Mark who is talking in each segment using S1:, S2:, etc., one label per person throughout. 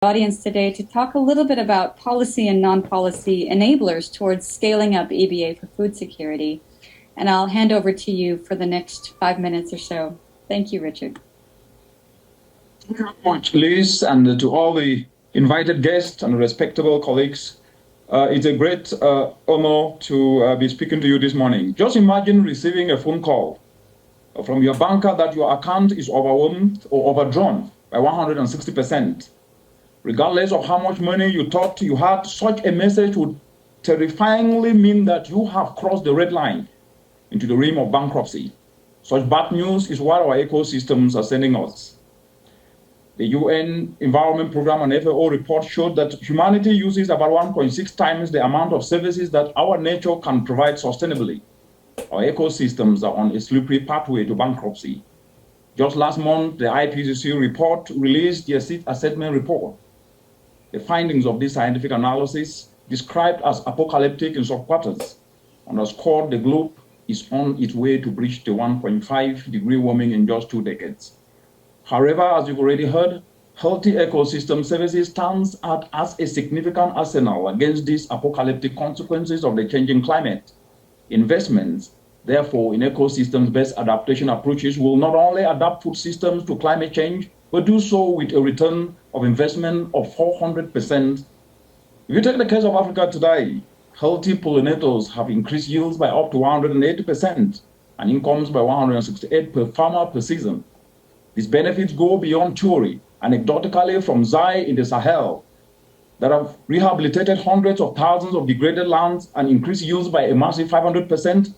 S1: audience today to talk a little bit about policy and non-policy enablers towards scaling up EBA for food security. And I'll hand over to you for the next 5 minutes or so. Thank you, Richard.
S2: Thank you very much, Liz, and to all the invited guests and respectable colleagues. It's a great honor to be speaking to you this morning. Just imagine receiving a phone call from your banker that your account is overwhelmed or overdrawn by 160%. Regardless of how much money you thought you had, such a message would terrifyingly mean that you have crossed the red line into the realm of bankruptcy. Such bad news is what our ecosystems are sending us. The UN Environment Programme and FAO report showed that humanity uses about 1.6 times the amount of services that our nature can provide sustainably. Our ecosystems are on a slippery pathway to bankruptcy. Just last month, the IPCC report released the assessment report. The findings of this scientific analysis, described as apocalyptic in some quarters, underscored the globe is on its way to breach the 1.5-degree warming in just 2 decades. However, as you've already heard, healthy ecosystem services stands out as a significant arsenal against these apocalyptic consequences of the changing climate. Investments, therefore, in ecosystems-based adaptation approaches will not only adapt food systems to climate change, but do so with a return of investment of 400%. If you take the case of Africa today, healthy pollinators have increased yields by up to 180% and incomes by 168 per farmer per season. These benefits go beyond theory. Anecdotally, from Zai in the Sahel, that have rehabilitated hundreds of thousands of degraded lands and increased yields by a massive 500%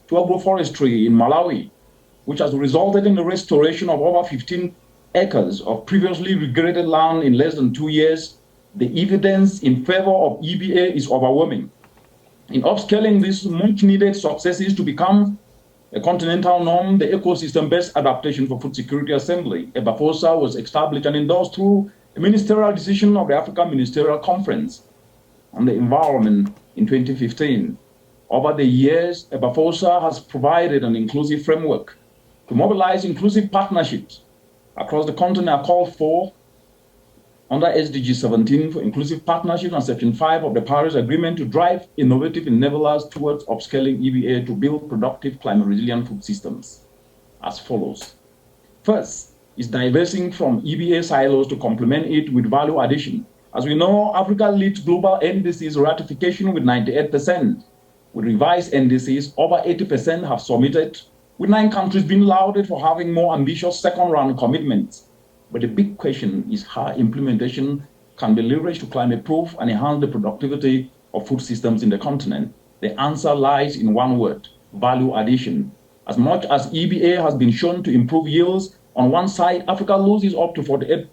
S2: to agroforestry in Malawi, which has resulted in the restoration of over 15 acres of previously degraded land in less than 2 years. The evidence in favor of EBA is overwhelming. In upscaling these much-needed successes to become a continental norm, the ecosystem-based adaptation for food security assembly, EBAFOSA, was established and endorsed through a ministerial decision of the African Ministerial Conference on the Environment in 2015. Over the years, EBAFOSA has provided an inclusive framework to mobilize inclusive partnerships across the continent are called for under SDG 17 for inclusive partnerships and Section 5 of the Paris Agreement to drive innovative enablers towards upscaling EBA to build productive climate-resilient food systems as follows. First is diversing from EBA silos to complement it with value addition. As we know, Africa leads global NDCs ratification with 98%. With revised NDCs, over 80% have submitted, with 9 countries being lauded for having more ambitious second-round commitments. But the big question is how implementation can be leveraged to climate-proof and enhance the productivity of food systems in the continent. The answer lies in one word: value addition. As much as EBA has been shown to improve yields, on one side, Africa loses up to $48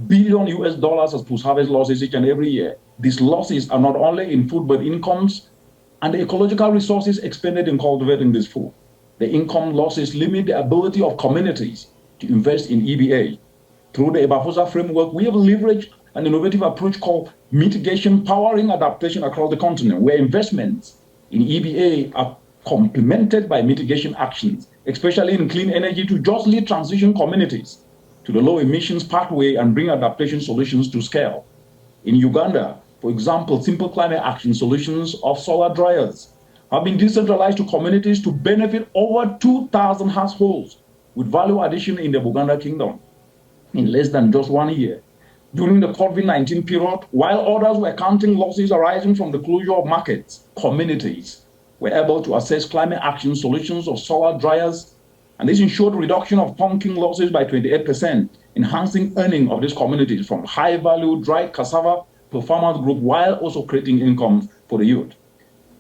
S2: billion as post-harvest losses each and every year. These losses are not only in food, but incomes and the ecological resources expended in cultivating this food. The income losses limit the ability of communities to invest in EBA. Through the EBAFOSA framework, we have leveraged an innovative approach called mitigation powering adaptation across the continent, where investments in EBA are complemented by mitigation actions, especially in clean energy, to justly transition communities to the low emissions pathway and bring adaptation solutions to scale. In Uganda, for example, simple climate action solutions of solar dryers have been decentralized to communities to benefit over 2,000 households with value addition in the Buganda Kingdom in less than just 1 year. During the COVID-19 period, while others were counting losses arising from the closure of markets, communities were able to access climate action solutions of solar dryers, and this ensured reduction of pumpkin losses by 28%, enhancing earning of these communities from high-value dried cassava per farmers group, while also creating income for the youth.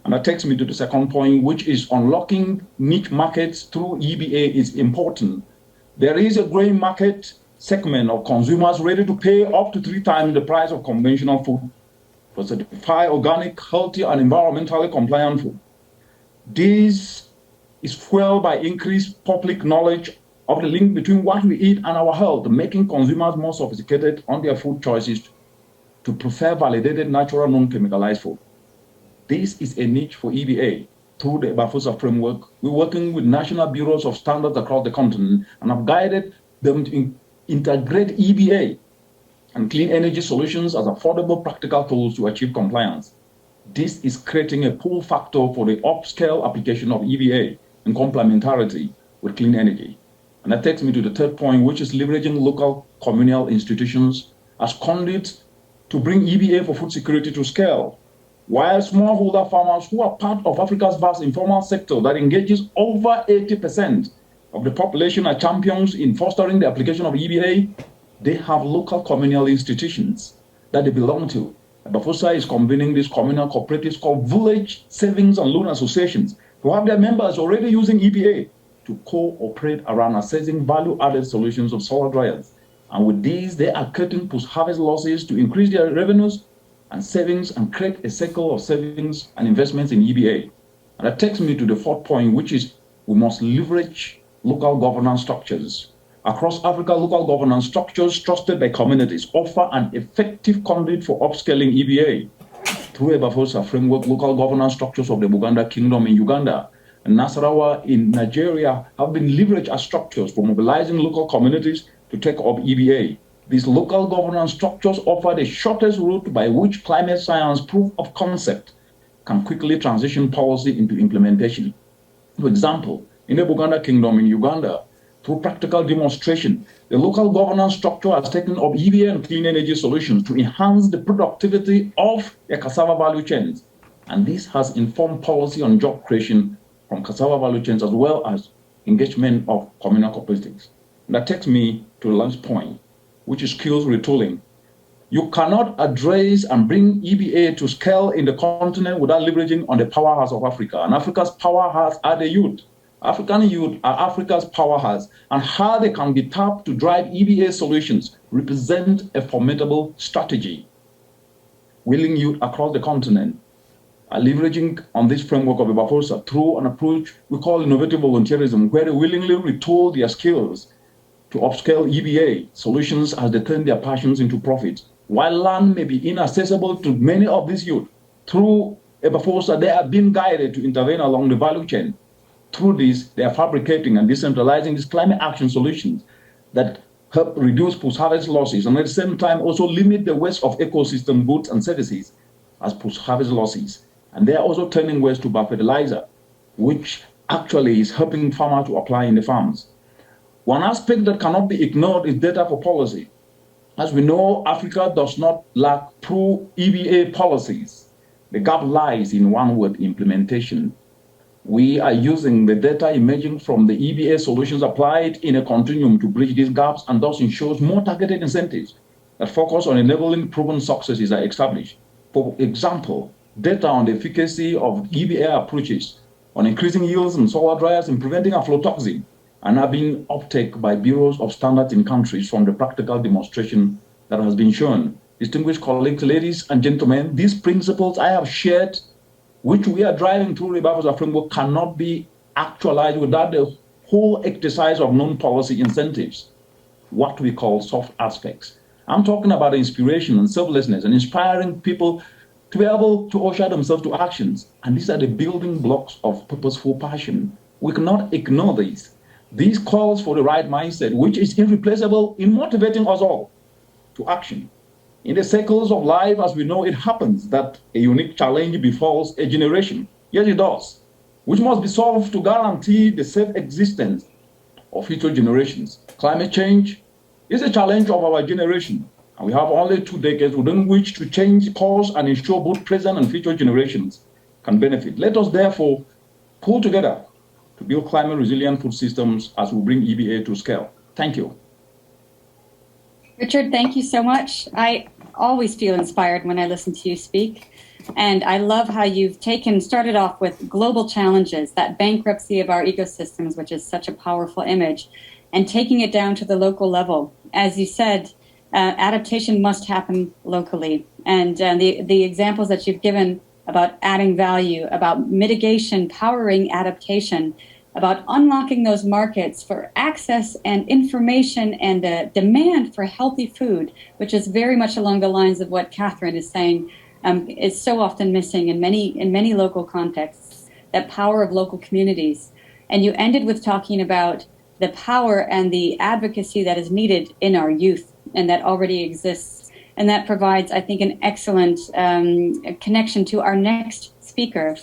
S2: And that takes me to the second point, which is unlocking niche markets through EBA is important. There is a growing market segment of consumers ready to pay up to 3 times the price of conventional food for certified organic, healthy, and environmentally compliant food. This is fueled by increased public knowledge of the link between what we eat and our health, making consumers more sophisticated on their food choices to prefer validated, natural, non-chemicalized food. This is a niche for EBA. Through the EBAFOSA framework, we're working with national bureaus of standards across the continent and have guided them to integrate EBA and clean energy solutions as affordable practical tools to achieve compliance. This is creating a pull factor for the upscale application of EBA in complementarity with clean energy. And that takes me to the third point, which is leveraging local communal institutions as conduits to bring EBA for food security to scale. While smallholder farmers who are part of Africa's vast informal sector that engages over 80% of the population are champions in fostering the application of EBA, they have local communal institutions that they belong to. Bafosa is convening these communal cooperatives called Village Savings and Loan Associations who have their members already using EBA to cooperate around assessing value-added solutions of solar dryers. And with these, they are cutting post-harvest losses to increase their revenues and savings and create a cycle of savings and investments in EBA. And that takes me to the fourth point, which is we must leverage local governance structures. Across Africa, local governance structures trusted by communities offer an effective conduit for upscaling EBA. Through a Bafosa framework, local governance structures of the Buganda Kingdom in Uganda and Nasarawa in Nigeria have been leveraged as structures for mobilizing local communities to take up EBA. These local governance structures offer the shortest route by which climate science proof of concept can quickly transition policy into implementation. For example, in the Buganda Kingdom in Uganda, through practical demonstration, the local governance structure has taken up EBA and clean energy solutions to enhance the productivity of their cassava value chains. And this has informed policy on job creation from cassava value chains as well as engagement of communal cooperatives. And that takes me to the last point, which is skills retooling. You cannot address and bring EBA to scale in the continent without leveraging on the powerhouse of Africa. And Africa's powerhouse are the youth. African youth are Africa's powerhouse, and how they can be tapped to drive EBA solutions represent a formidable strategy. Willing youth across the continent are leveraging on this framework of Bafosa through an approach we call innovative volunteerism, where they willingly retool their skills to upscale EBA solutions as they turn their passions into profit. While land may be inaccessible to many of these youth, through Bafosa, they are being guided to intervene along the value chain. Through this, they are fabricating and decentralizing these climate action solutions that help reduce post-harvest losses and at the same time also limit the waste of ecosystem goods and services as post-harvest losses. And they are also turning waste to biofertilizer, which actually is helping farmers to apply in the farms. One aspect that cannot be ignored is data for policy. As we know, Africa does not lack pro-EBA policies. The gap lies in one word: implementation. We are using the data emerging from the EBA solutions applied in a continuum to bridge these gaps and thus ensures more targeted incentives that focus on enabling proven successes are established. For example, data on the efficacy of EBA approaches on increasing yields in solar dryers and preventing aflatoxin and are being uptake by bureaus of standards in countries from the practical demonstration that has been shown. Distinguished colleagues, ladies and gentlemen, these principles I have shared, which we are driving through the Bafosa framework, cannot be actualized without the whole exercise of non-policy incentives, what we call soft aspects. I'm talking about inspiration and selflessness and inspiring people to be able to usher themselves to actions. And these are the building blocks of purposeful passion. We cannot ignore these. These calls for the right mindset, which is irreplaceable in motivating us all to action. In the cycles of life, as we know, it happens that a unique challenge befalls a generation. Yes, it does, which must be solved to guarantee the safe existence of future generations. Climate change is a challenge of our generation, and we have only 2 decades within which to change course and ensure both present and future generations can benefit. Let us therefore pull together to build climate resilient food systems as we bring EBA to scale. Thank you.
S1: Richard, thank you so much. I always feel inspired when I listen to you speak. And I love how you've started off with global challenges, that bankruptcy of our ecosystems, which is such a powerful image, and taking it down to the local level. As you said, adaptation must happen locally. And the examples that you've given about adding value, about mitigation, powering adaptation, about unlocking those markets for access and information and the demand for healthy food, which is very much along the lines of what Catherine is saying, is so often missing in many local contexts, that power of local communities. And you ended with talking about the power and the advocacy that is needed in our youth and that already exists And that provides, I think, an excellent connection to our next speaker,